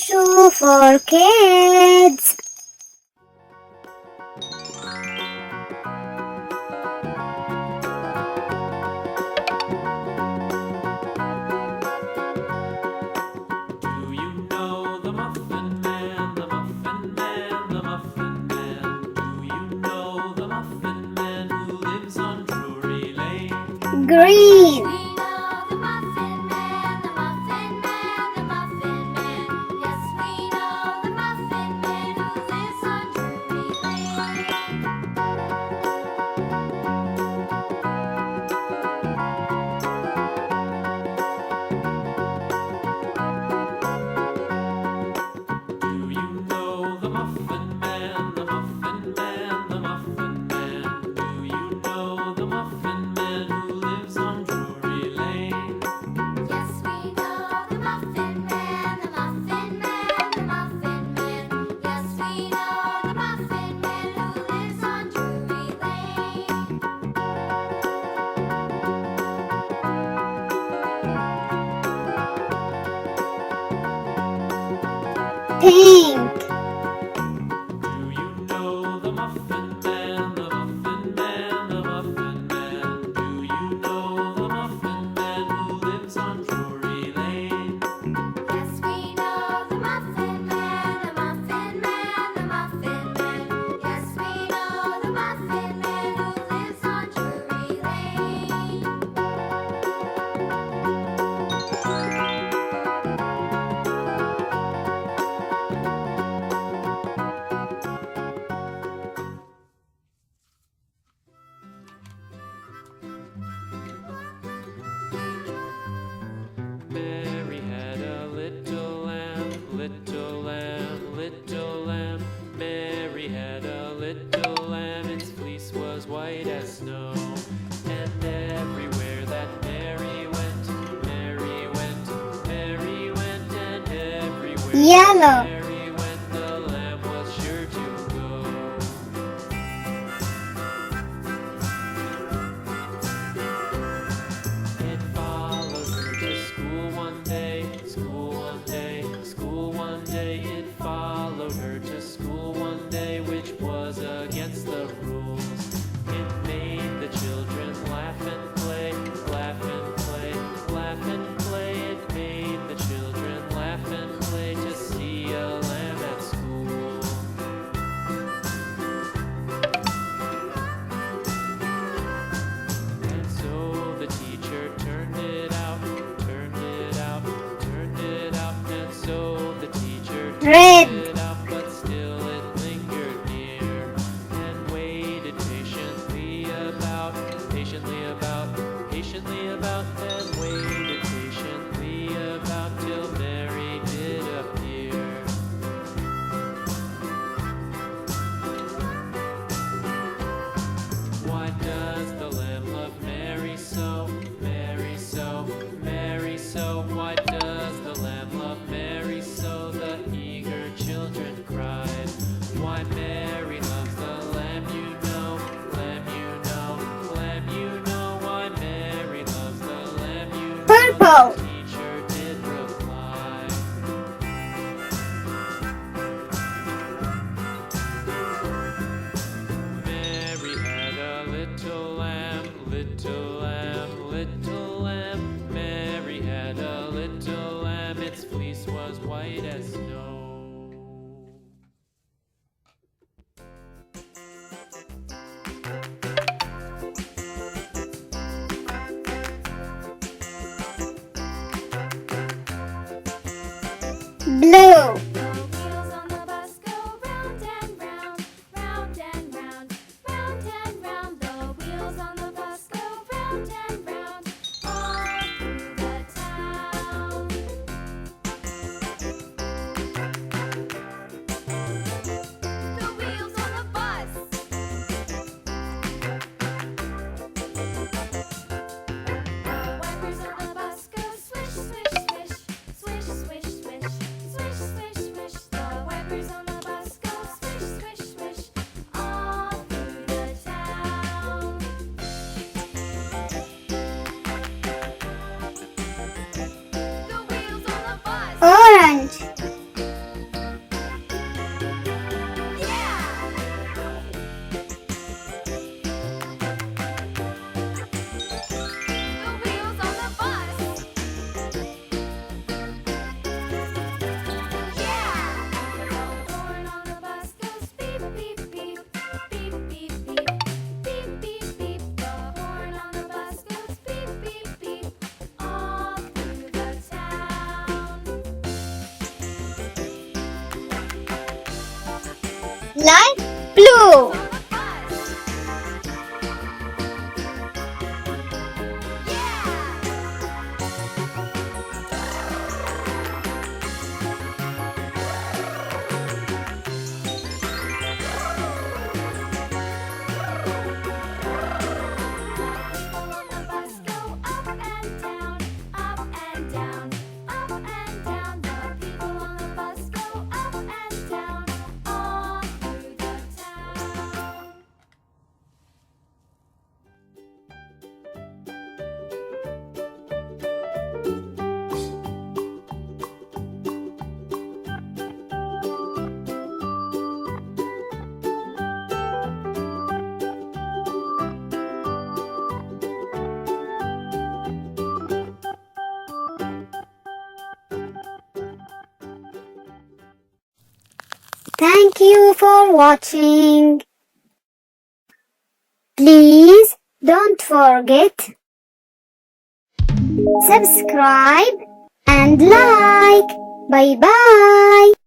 show for kids. Do you know the Muffin Man, the Muffin Man, the Muffin Man? Do you know the Muffin Man who lives on Drury Lane? Green. We know the Muffin Man, the Muffin Man, the Muffin Man. Yes, we know the Muffin Man who lives on Drury Lane. Do you know the Muffin Man, the Muffin Man, the Muffin Man? Do you know the Muffin Man who lives on Drury Lane? Yes, we know the Muffin Man, the Muffin Man, the Muffin Man. Yes, we know the Muffin Man who lives on Drury Lane. Pink. Do you know the Muffin Man, the Muffin Man, the Muffin Man? Do you know the Muffin Man who lives on Drury Lane? Yes, we know the Muffin Man, the Muffin Man, the Muffin Man. Yes, we know the Muffin Man who lives on Drury Lane. Mary had a little lamb, little lamb, little lamb. Mary had a little lamb, its fleece was white as snow. And everywhere that Mary went, Mary went, Mary went, and everywhere Yellow. that Mary went, the lamb was sure to go. It followed her to school one day, school one day, school one day. It followed her to school one day, which was against the rules. It made the children laugh and play, laugh and play, laugh and play. It made the children laugh and play to see a lamb at school. And so the teacher turned it out, turned it out, turned it out. And so the teacher Red. turned it out, but still it lingered near and waited patiently about, patiently about, patiently about, and waited patiently about till Mary did appear. Why does the lamb love Mary so, Mary so, Mary so? Why does the lamb love Mary so? The eager children cried. Why Mary loves the lamb, you know, lamb, you know, lamb, you know. Why Mary loves the lamb, you know. Purple. The teacher did reply. Mary had a little lamb, little lamb, little lamb. Mary had a little lamb, its fleece was white as snow. Blue. The wheels on the bus go round and round, round and round, round and round. The wheels on the bus go round and round, all through the town. The wheels on the bus. The wipers on the bus go swish, swish, swish, swish, swish, swish, swish, swish, Thank you for watching. Please don't forget subscribe and like. Bye bye.